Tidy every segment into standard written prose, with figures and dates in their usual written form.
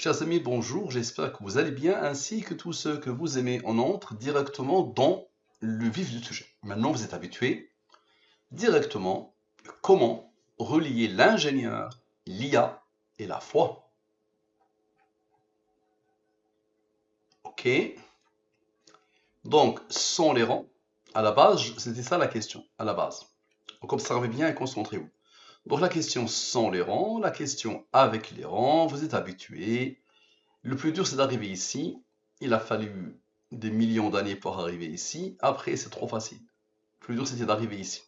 Chers amis, bonjour, j'espère que vous allez bien, ainsi que tous ceux que vous aimez. On entre directement dans le vif du sujet. Maintenant, vous êtes habitués directement comment relier l'ingénieur, l'IA et la foi. Ok? Donc, sont les rangs. À la base, c'était ça la question, à la base. Donc, observez bien et concentrez-vous. Donc, la question sans les rangs, la question avec les rangs, vous êtes habitués. Le plus dur, c'est d'arriver ici. Il a fallu des millions d'années pour arriver ici. Après, c'est trop facile. Le plus dur, c'était d'arriver ici.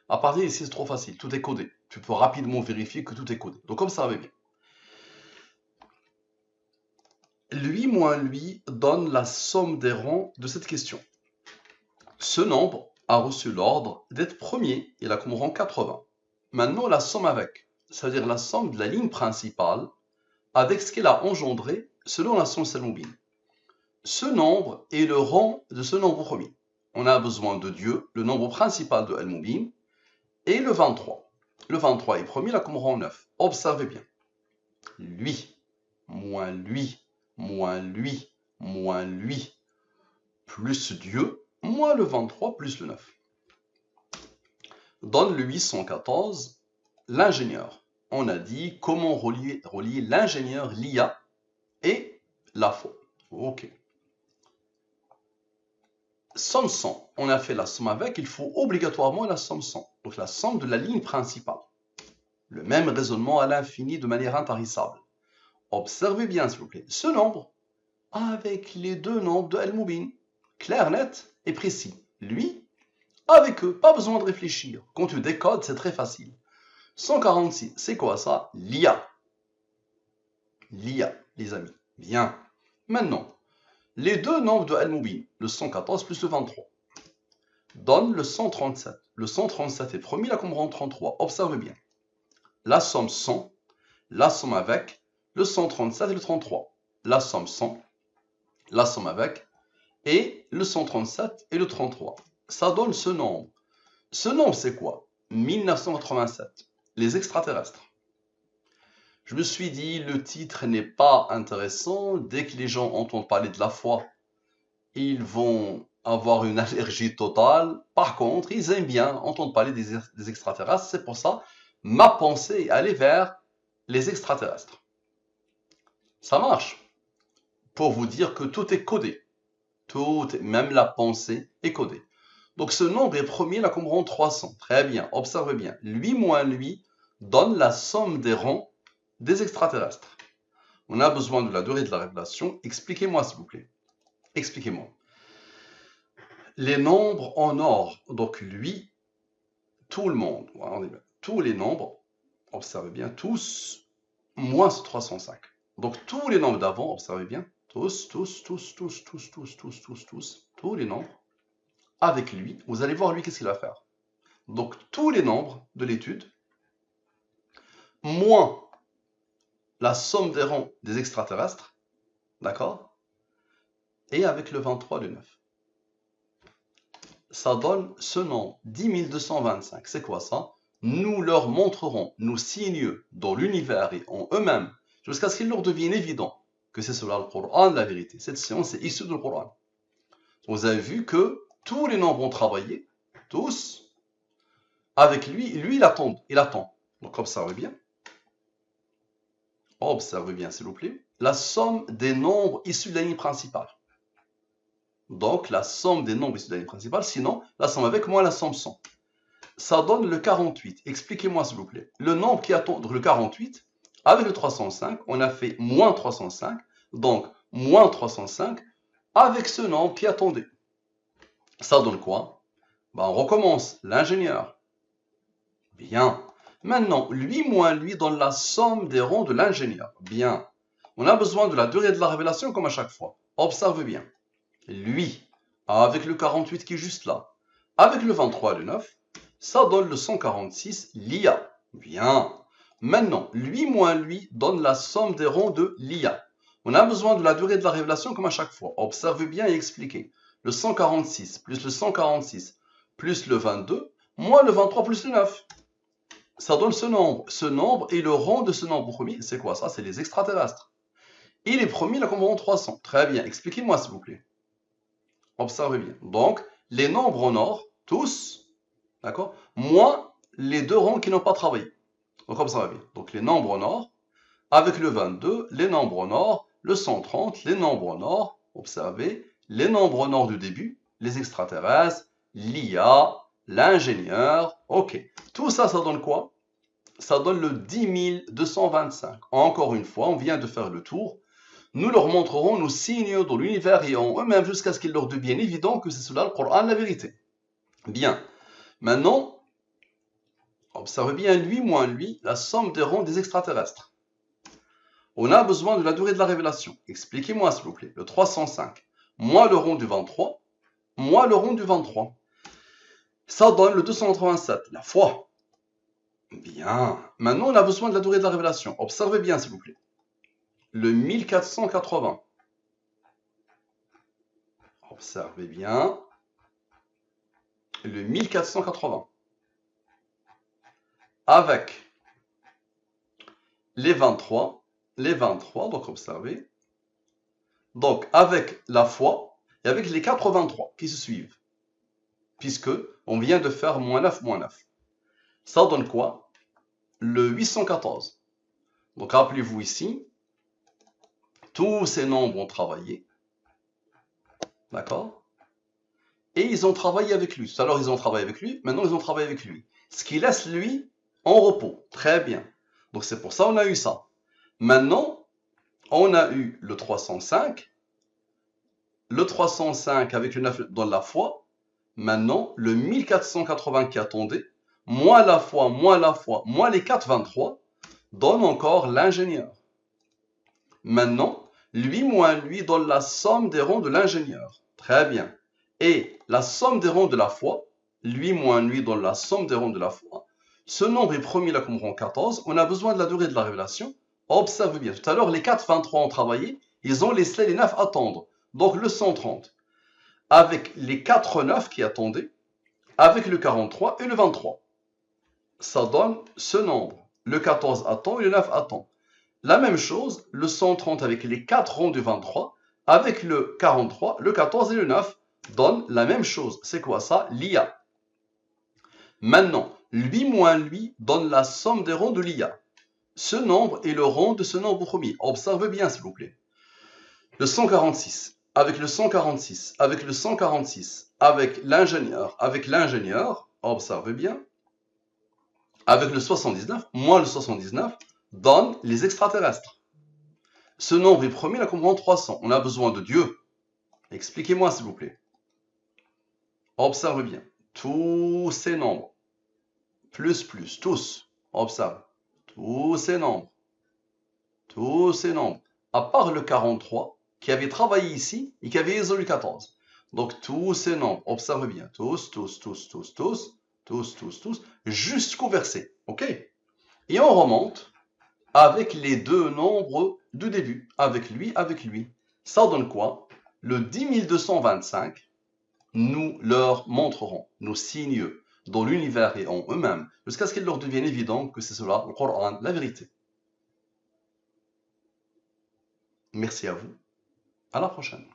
À partir d'ici, c'est trop facile. Tout est codé. Tu peux rapidement vérifier que tout est codé. Donc, comme ça va bien. Lui moins lui donne la somme des rangs de cette question. Ce nombre a reçu l'ordre d'être premier. Il a comme rang 80. Maintenant, la somme avec. Ça veut dire la somme de la ligne principale avec ce qu'elle a engendré selon la somme Al-Mubin. Ce nombre est le rang de ce nombre premier. On a besoin de Dieu, le nombre principal de Al-Mubin, et le 23. Le 23 est premier, là comme rang 9. Observez bien. Lui, moins lui, moins lui, moins lui, plus Dieu, moins le 23, plus le 9. Donne le 814, l'ingénieur. On a dit comment relier l'ingénieur, l'IA, et la foi. Ok. Somme 100, on a fait la somme avec, il faut obligatoirement la somme 100. Donc la somme de la ligne principale. Le même raisonnement à l'infini de manière intarissable. Observez bien s'il vous plaît. Ce nombre, avec les deux nombres de Al-Mubin. Clair, net et précis. Lui, avec eux, pas besoin de réfléchir. Quand tu décodes, c'est très facile. 146, c'est quoi ça? L'IA. L'IA, les amis. Bien. Maintenant, les deux nombres de Al-Mubin, le 114 plus le 23, donne le 137. Le 137 est premier, là comme rang 33. Observe bien. La somme 100, la somme avec, le 137 et le 33. La somme 100, la somme avec, et le 137 et le 33. Ça donne ce nombre. Ce nombre, c'est quoi? 1987. Les extraterrestres. Je me suis dit, le titre n'est pas intéressant. Dès que les gens entendent parler de la foi, ils vont avoir une allergie totale. Par contre, ils aiment bien entendre parler des extraterrestres. C'est pour ça, ma pensée est allée vers les extraterrestres. Ça marche. Pour vous dire que tout est codé. Tout, même la pensée est codée. Donc ce nombre est premier, là comme rang 300. Très bien, observez bien. Lui moins lui donne la somme des rangs des extraterrestres. On a besoin de la durée de la révélation. Expliquez-moi s'il vous plaît. Expliquez-moi. Les nombres en ordre, donc lui, tout le monde, tous les nombres, observez bien, tous, moins ce 305. Donc tous les nombres d'avant, observez bien, tous, tous les nombres, avec lui, vous allez voir lui qu'est-ce qu'il va faire. Donc tous les nombres de l'étude, moins la somme des rangs des extraterrestres, d'accord, et avec le 23 de 9. Ça donne ce nombre, 10 225. C'est quoi ça? Nous leur montrerons nos signes dans l'univers et en eux-mêmes, jusqu'à ce qu'il leur devienne évident que c'est cela le Coran, la vérité. Cette science est issue du Coran. Vous avez vu que tous les nombres ont travaillé, tous, avec lui, il attend, il attend. Donc observez bien. Observez bien, s'il vous plaît. La somme des nombres issus de la ligne principale. Donc, la somme des nombres issus de la ligne principale, sinon, la somme avec moins la somme 100. Ça donne le 48. Expliquez-moi, s'il vous plaît. Le nombre qui attend, donc le 48, avec le 305, on a fait moins 305. Donc, moins 305, avec ce nombre qui attendait. Ça donne quoi? Ben, on recommence. L'ingénieur. Bien. Maintenant, lui moins lui donne la somme des rangs de l'ingénieur. Bien. On a besoin de la durée de la révélation comme à chaque fois. Observe bien. Lui, avec le 48 qui est juste là, avec le 23 de 9, ça donne le 146, l'IA. Bien. Maintenant, lui moins lui donne la somme des rangs de l'IA. On a besoin de la durée de la révélation comme à chaque fois. Observe bien et expliquez. Le 146 plus le 146 plus le 22, moins le 23 plus le 9. Ça donne ce nombre. Ce nombre est le rang de ce nombre premier. C'est quoi ça? C'est les extraterrestres. Et les premiers la comprendront 300. Très bien, expliquez-moi s'il vous plaît. Observez bien. Donc, les nombres en or, tous, d'accord, moins les deux rangs qui n'ont pas travaillé. Donc, observez bien. Donc, les nombres en or, avec le 22, les nombres en or, le 130, les nombres en or, observez, les nombres en or du début, les extraterrestres, l'IA, l'ingénieur, ok. Tout ça, ça donne quoi? Ça donne le 10 225. Encore une fois, on vient de faire le tour. Nous leur montrerons nos signes dans l'univers et en eux-mêmes jusqu'à ce qu'il leur devienne évident que c'est cela le Coran, la vérité. Bien. Maintenant, observez bien lui moins lui, la somme des rangs des extraterrestres. On a besoin de la durée de la révélation. Expliquez-moi s'il vous plaît. Le 305, moins le rond du 23, moins le rond du 23. Ça donne le 287, la foi. Bien. Maintenant, on a besoin de la durée de la révélation. Observez bien s'il vous plaît. Le 1480. Observez bien. Le 1480. Avec les 23, donc observez. Donc, avec la foi et avec les 83 qui se suivent. Puisque on vient de faire moins 9, moins 9. Ça donne quoi? Le 814. Donc, rappelez-vous ici, tous ces nombres ont travaillé. D'accord? Et ils ont travaillé avec lui. Tout à l'heure, ils ont travaillé avec lui. Maintenant, ils ont travaillé avec lui. Ce qui laisse lui en repos. Très bien. Donc, c'est pour ça qu'on a eu ça. Maintenant, on a eu le 305. Le 305 avec le 9 dans la foi. Maintenant, le 1480 qui attendait, moins la foi, moins les 423, donne encore l'ingénieur. Maintenant, lui moins lui donne la somme des rangs de l'ingénieur. Très bien. Et la somme des rangs de la foi, lui moins lui donne la somme des rangs de la foi. Ce nombre est premier là comme rang 14. On a besoin de la durée de la révélation. Observe bien. Tout à l'heure, les 423 ont travaillé. Ils ont laissé les 9 attendre. Donc le 130. Avec les 4 9 qui attendaient, avec le 43 et le 23. Ça donne ce nombre. Le 14 attend et le 9 attend. La même chose, le 130 avec les 4 rangs du 23, avec le 43, le 14 et le 9, donne la même chose. C'est quoi ça? L'IA. Maintenant, lui moins lui donne la somme des rangs de l'IA. Ce nombre est le rang de ce nombre premier. Observez bien, s'il vous plaît. Le 146, avec le 146, avec le 146, avec l'ingénieur, observez bien, avec le 79, moins le 79, donne les extraterrestres. Ce nombre est premier, la comprend 300. On a besoin de Dieu. Expliquez-moi, s'il vous plaît. Observe bien. Tous ces nombres. Plus, tous. Observe. Tous ces nombres. À part le 43, qui avait travaillé ici et qui avait isolé 14. Donc, tous ces nombres. Observe bien. Tous. Jusqu'au verset. OK? Et on remonte avec les deux nombres du début. Avec lui. Ça donne quoi? Le 10 225, nous leur montrerons nos signes dans l'univers et en eux-mêmes, jusqu'à ce qu'il leur devienne évident que c'est cela, le Coran, la vérité. Merci à vous. À la prochaine.